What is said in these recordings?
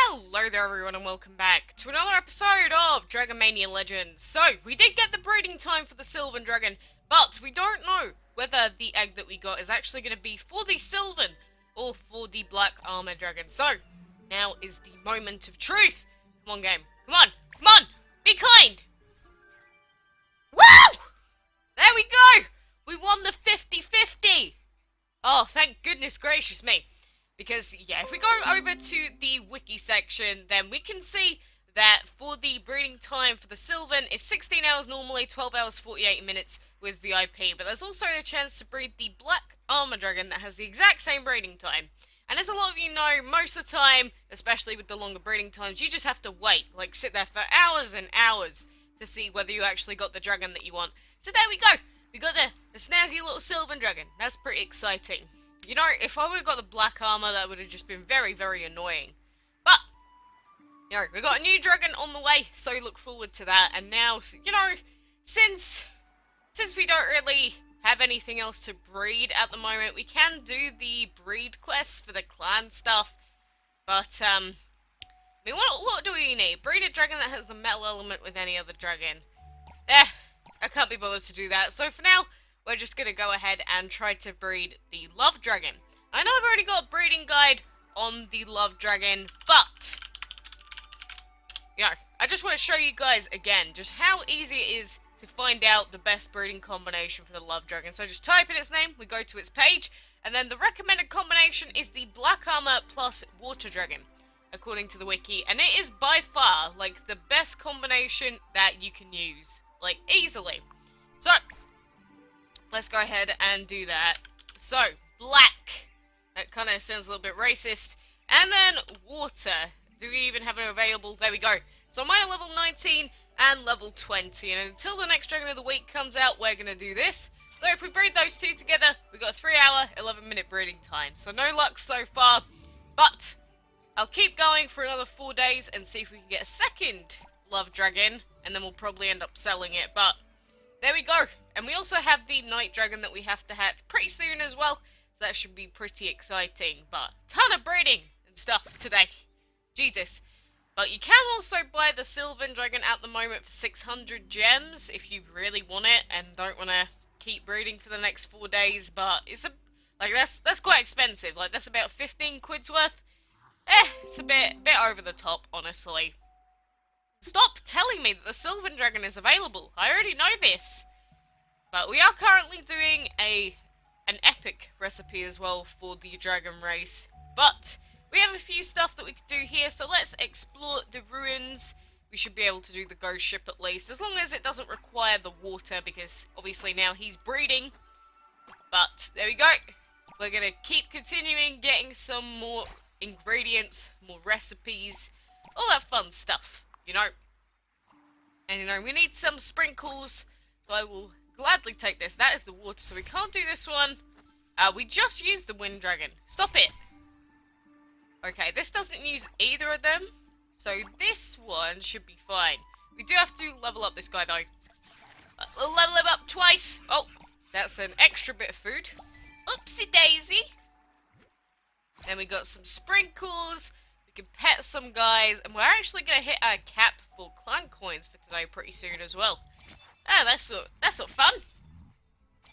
Hello there everyone and welcome back to another episode of Dragon Mania Legends. So, we did get the breeding time for the Sylvan dragon, but we don't know whether the egg that we got is actually going to be for the Sylvan or for the Black Armor dragon. So, now is the moment of truth. Come on game, come on, come on, be kind! Woo! There we go! We won the 50-50! Oh, thank goodness gracious me. Because, yeah, if we go over to the wiki section, then we can see that for the breeding time for the Sylvan, it's 16 hours normally, 12 hours 48 minutes with VIP. But there's also a chance to breed the Black Armor Dragon that has the exact same breeding time. And as a lot of you know, most of the time, especially with the longer breeding times, you just have to wait. Like, sit there for hours and hours to see whether you actually got the dragon that you want. So there we go! We got the snazzy little Sylvan dragon. That's pretty exciting. You know, if I would have got the black armor, that would have just been very, very annoying. But, you know, we got a new dragon on the way, so look forward to that. And now, you know, since we don't really have anything else to breed at the moment, we can do the breed quests for the clan stuff. But, I mean, what do we need? Breed a dragon that has the metal element with any other dragon. I can't be bothered to do that. So for now, we're just going to go ahead and try to breed the Love Dragon. I know I've already got a breeding guide on the Love Dragon, but, you know, I just want to show you guys again just how easy it is to find out the best breeding combination for the Love Dragon. So just type in its name, we go to its page, and then the recommended combination is the Black Armor plus Water Dragon, according to the wiki. And it is by far, like, the best combination that you can use, like, easily. So, let's go ahead and do that. So, black. That kind of sounds a little bit racist. And then water. Do we even have it available? There we go. So mine are level 19 and level 20. And until the next Dragon of the Week comes out, we're going to do this. So if we breed those two together, we've got a 3 hour, 11 minute breeding time. So no luck so far. But I'll keep going for another 4 days and see if we can get a second Love Dragon. And then we'll probably end up selling it. But there we go. And we also have the Night Dragon that we have to hatch pretty soon as well. So that should be pretty exciting. But ton of breeding and stuff today. Jesus. But you can also buy the Sylvan Dragon at the moment for 600 gems if you really want it and don't want to keep breeding for the next 4 days. But it's that's quite expensive. Like, that's about 15 quid's worth. It's a bit over the top, honestly. Stop telling me that the Sylvan Dragon is available. I already know this. But we are currently doing an epic recipe as well for the dragon race. But we have a few stuff that we could do here, so let's explore the ruins. We should be able to do the ghost ship at least, as long as it doesn't require the water, because obviously now he's breeding. But there we go. We're going to keep continuing getting some more ingredients, more recipes, all that fun stuff, you know. And you know, we need some sprinkles, so I will gladly take this. That is the water, so we can't do this one. We just used the Wind Dragon. Stop it! Okay, this doesn't use either of them, so this one should be fine. We do have to level up this guy, though. We'll level him up twice. Oh, that's an extra bit of food. Oopsie daisy! Then we got some sprinkles. We can pet some guys, and we're actually going to hit our cap for clan coins for today pretty soon as well. Ah, that's not fun.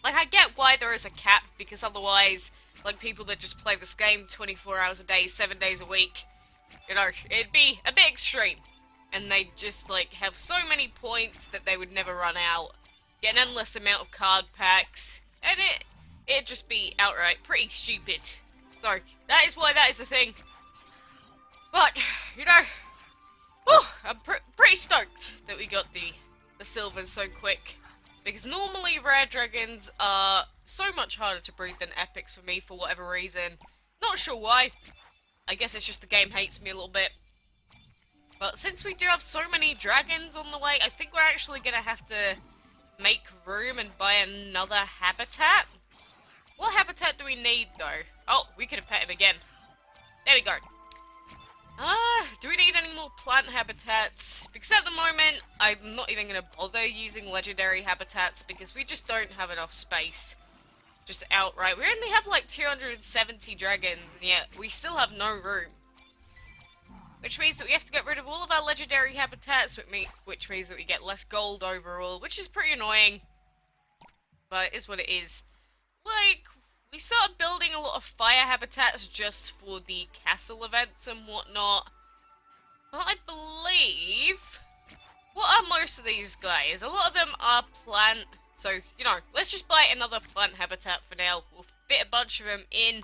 Like, I get why there is a cap, because otherwise, like, people that just play this game 24 hours a day, 7 days a week, you know, it'd be a bit extreme. And they'd just, like, have so many points that they would never run out, get an endless amount of card packs, and it'd just be outright pretty stupid. So, that is why that is a thing. But, you know, whew, I'm pretty stoked that we got the Sylvan so quick, because normally rare dragons are so much harder to breed than epics for me for whatever reason. Not sure why. I guess it's just the game hates me a little bit. But since we do have so many dragons on the way, I think we're actually going to have to make room and buy another habitat. What habitat do we need though? Oh, we could have pet him again. There we go. Do we need any more plant habitats? Because at the moment, I'm not even going to bother using legendary habitats because we just don't have enough space. Just outright. We only have like 270 dragons, and yet we still have no room. which means that we have to get rid of all of our legendary habitats, which means that we get less gold overall, which is pretty annoying, but it is what it is. Like, we started building a lot of fire habitats just for the castle events and whatnot, but I believe... What are most of these guys? A lot of them are plant, so, you know, let's just buy another plant habitat for now. We'll fit a bunch of them in.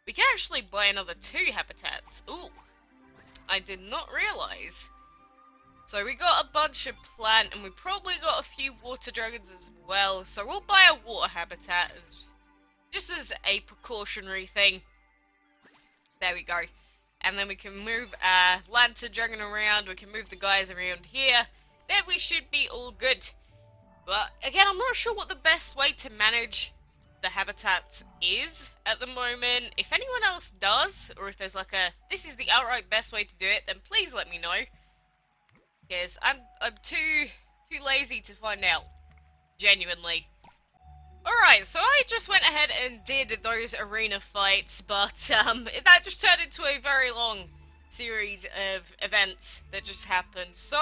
We can actually buy another 2 habitats. Ooh, I did not realise. So we got a bunch of plant, and we probably got a few water dragons as well. So we'll buy a water habitat just as a precautionary thing. There we go. And then we can move our lantern dragon around, we can move the guys around here. Then we should be all good. But again, I'm not sure what the best way to manage the habitats is at the moment. If anyone else does, or if there's like this is the outright best way to do it, then please let me know. Because I'm too lazy to find out. Genuinely. Alright, so I just went ahead and did those arena fights, but that just turned into a very long series of events that just happened. So,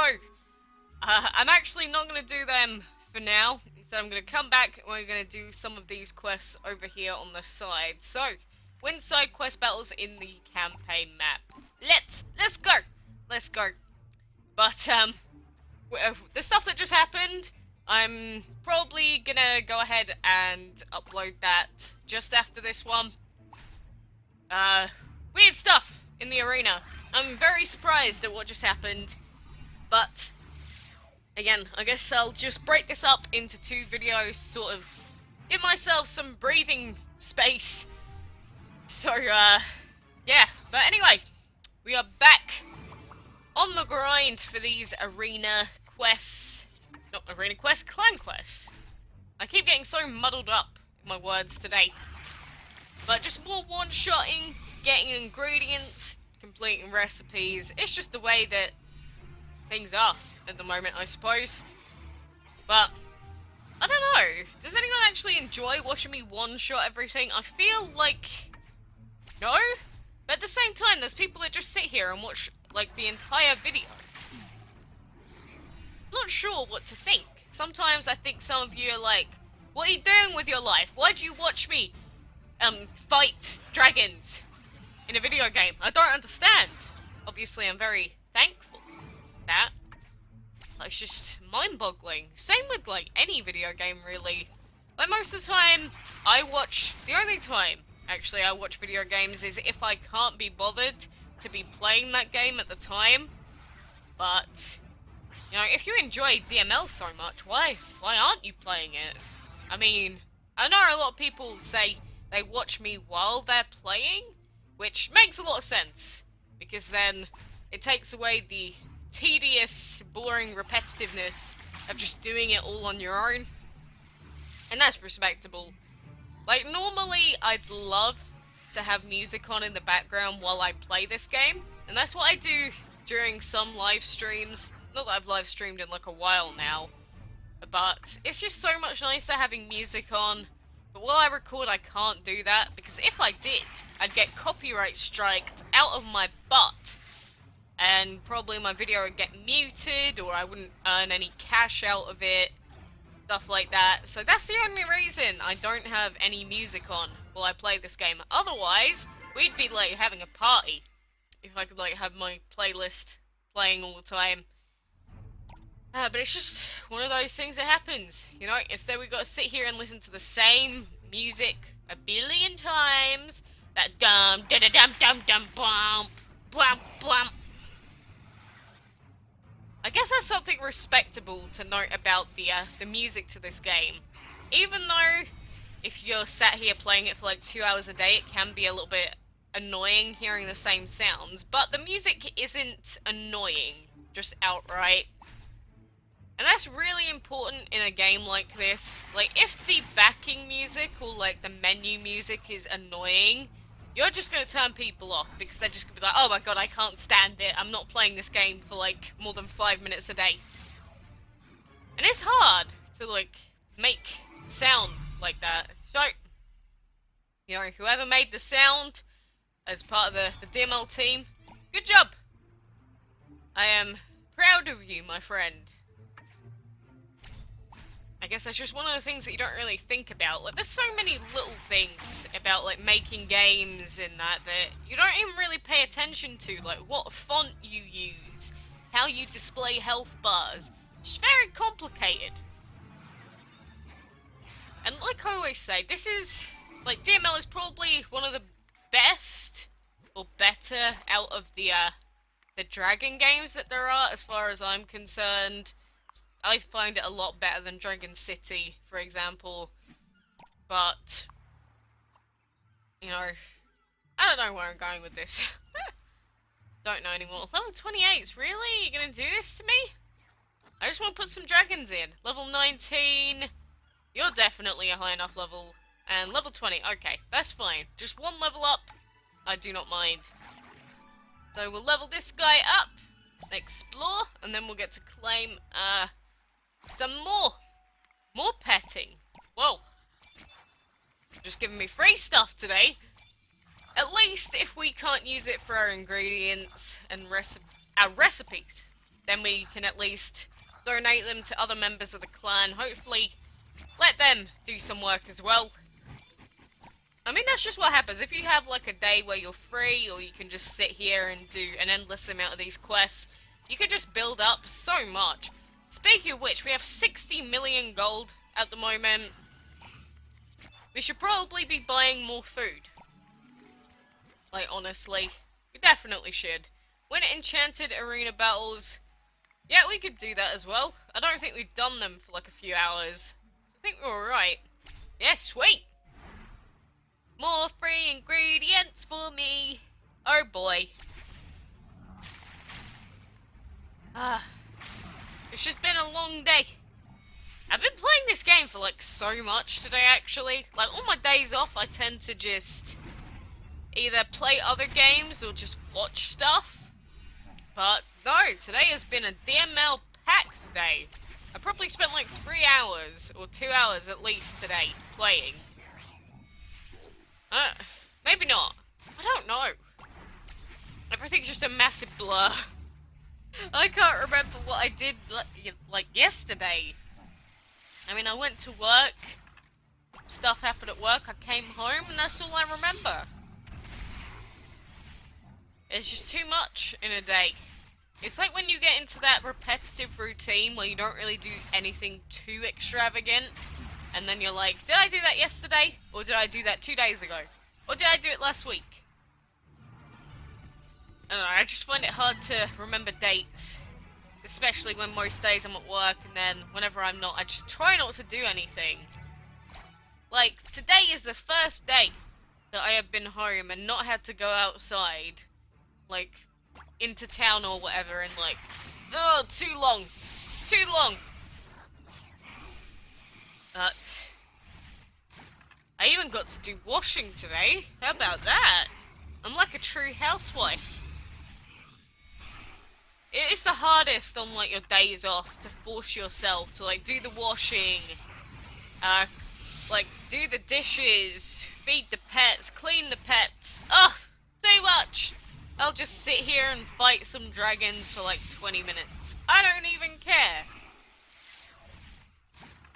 I'm actually not going to do them for now. Instead, I'm going to come back and we're going to do some of these quests over here on the side. So, win side quest battles in the campaign map. Let's go! Let's go. But, the stuff that just happened... I'm probably gonna go ahead and upload that just after this one. Weird stuff in the arena. I'm very surprised at what just happened. But, again, I guess I'll just break this up into 2 videos, sort of give myself some breathing space. So, yeah. But anyway, we are back on the grind for these arena quests. Not arena quest, clan quest. I keep getting so muddled up in my words today. But just more one-shotting, getting ingredients, completing recipes. It's just the way that things are at the moment, I suppose. But, I don't know. Does anyone actually enjoy watching me one-shot everything? I feel like... no? But at the same time, there's people that just sit here and watch, like, the entire video. Not sure what to think. Sometimes I think some of you are like, what are you doing with your life? Why do you watch me fight dragons in a video game? I don't understand. Obviously, I'm very thankful for that. It's just mind-boggling. Same with like any video game, really. Like most of the time, the only time actually I watch video games is if I can't be bothered to be playing that game at the time. But you know, if you enjoy DML so much, why aren't you playing it? I mean, I know a lot of people say they watch me while they're playing, which makes a lot of sense, because then it takes away the tedious, boring repetitiveness of just doing it all on your own, and that's respectable. Like, normally I'd love to have music on in the background while I play this game, and that's what I do during some live streams. Not that I've live streamed in like a while now, but it's just so much nicer having music on. But while I record, I can't do that, because if I did, I'd get copyright striked out of my butt, and probably my video would get muted, or I wouldn't earn any cash out of it, stuff like that. So that's the only reason I don't have any music on while I play this game. Otherwise, we'd be like having a party if I could like have my playlist playing all the time. But it's just one of those things that happens, you know. Instead, we've got to sit here and listen to the same music a billion times. That dum da da dum dum dum bump bump bump. I guess that's something respectable to note about the music to this game. Even though if you're sat here playing it for like 2 hours a day, it can be a little bit annoying hearing the same sounds. But the music isn't annoying, just outright. And that's really important in a game like this. Like, if the backing music or, like, the menu music is annoying, you're just gonna turn people off, because they're just gonna be like, oh my god, I can't stand it, I'm not playing this game for, like, more than 5 minutes a day. And it's hard to, like, make sound like that. So, you know, whoever made the sound as part of the DML team, good job! I am proud of you, my friend. I guess that's just one of the things that you don't really think about. Like, there's so many little things about, like, making games and that you don't even really pay attention to. Like, what font you use, how you display health bars. It's very complicated. And like I always say, this is, like, DML is probably one of the best, or better, out of the dragon games that there are, as far as I'm concerned. I find it a lot better than Dragon City, for example. But, you know, I don't know where I'm going with this. Don't know anymore. Level 28s, really? You're gonna do this to me? I just want to put some dragons in. Level 19. You're definitely a high enough level. And level 20. Okay, that's fine. Just one level up. I do not mind. So we'll level this guy up. Explore. And then we'll get to claim, some more petting. Whoa. Just giving me free stuff today. At least if we can't use it for our ingredients and our recipes, then we can at least donate them to other members of the clan. Hopefully let them do some work as well. I mean, that's just what happens. If you have like a day where you're free, or you can just sit here and do an endless amount of these quests, you can just build up so much. Speaking of which, we have 60 million gold at the moment. We should probably be buying more food. Like, honestly, we definitely should. Win enchanted arena battles. Yeah, we could do that as well. I don't think we've done them for like a few hours. So I think we're alright. Yeah, sweet. More free ingredients for me. Oh boy. It's just been a long day. I've been playing this game for like so much today, actually. Like, on my days off, I tend to just either play other games or just watch stuff. But no, today has been a DML packed day. I probably spent like 3 hours, or 2 hours at least today, playing. Maybe not. I don't know. Everything's just a massive blur. I can't remember what I did, like, yesterday. I mean, I went to work, stuff happened at work, I came home, and that's all I remember. It's just too much in a day. It's like when you get into that repetitive routine where you don't really do anything too extravagant, and then you're like, did I do that yesterday? Or did I do that 2 days ago? Or did I do it last week? I don't know, I just find it hard to remember dates. Especially when most days I'm at work, and then whenever I'm not, I just try not to do anything. Like, today is the first day that I have been home and not had to go outside. Like, into town or whatever, and like, oh, too long. Too long. But I even got to do washing today. How about that? I'm like a true housewife. It is the hardest on like your days off to force yourself to like do the washing, like do the dishes, feed the pets, clean the pets. Ugh, too much. I'll just sit here and fight some dragons for like 20 minutes. I don't even care.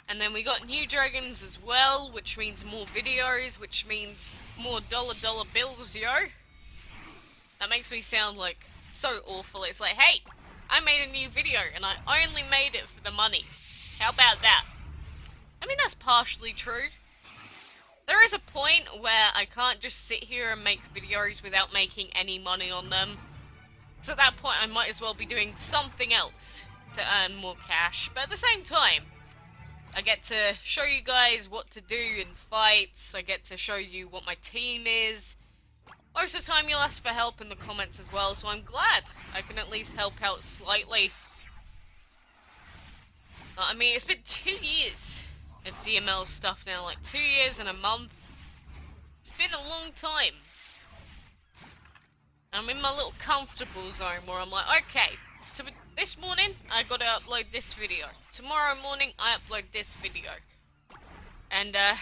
And then we got new dragons as well, which means more videos, which means more dollar bills, yo. That makes me sound like so awful. It's like, hey, I made a new video and I only made it for the money. How about that? I mean, that's partially true. There is a point where I can't just sit here and make videos without making any money on them. So at that point I might as well be doing something else to earn more cash. But at the same time, I get to show you guys what to do in fights. I get to show you what my team is. Most of the time you'll ask for help in the comments as well, so I'm glad I can at least help out slightly. I mean, it's been 2 years of DML stuff now, like 2 years and a month. It's been a long time. I'm in my little comfortable zone where I'm like, okay, so this morning I gotta upload this video. Tomorrow morning I upload this video. And, I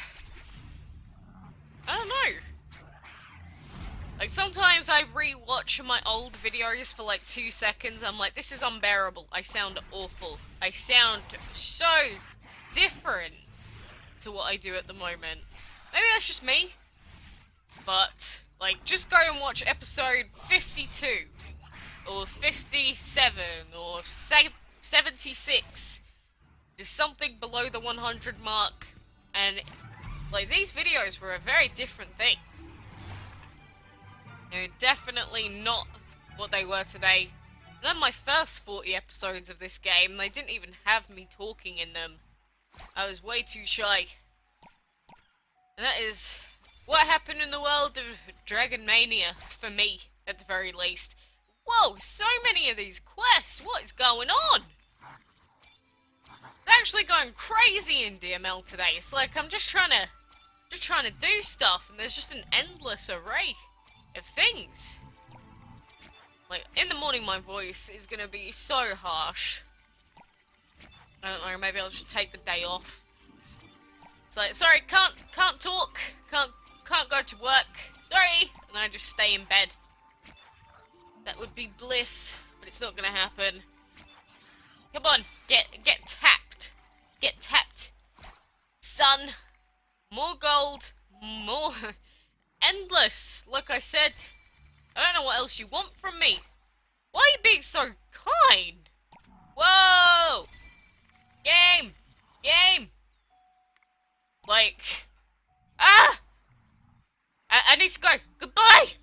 don't know. Like, sometimes I re-watch my old videos for like 2 seconds. I'm like, this is unbearable. I sound awful. I sound so different to what I do at the moment. Maybe that's just me. But, like, just go and watch episode 52. Or 57. Or 76. Just something below the 100 mark. And, like, these videos were a very different thing. They're definitely not what they were today. And then my first 40 episodes of this game, they didn't even have me talking in them. I was way too shy. And that is what happened in the world of Dragon Mania, for me, at the very least. Whoa, so many of these quests! What is going on? It's actually going crazy in DML today. It's like I'm just trying to do stuff, and there's just an endless array of things. Like, in the morning my voice is gonna be so harsh. I don't know, maybe I'll just take the day off. It's like, sorry, can't talk, can't go to work, sorry, and I just stay in bed. That would be bliss, but it's not gonna happen. Come on, get tapped. Get tapped. Son. More gold, more endless, like I said. I don't know what else you want from me. Why are you being so kind? Whoa! Game! Game! Like... Ah! I need to go. Goodbye!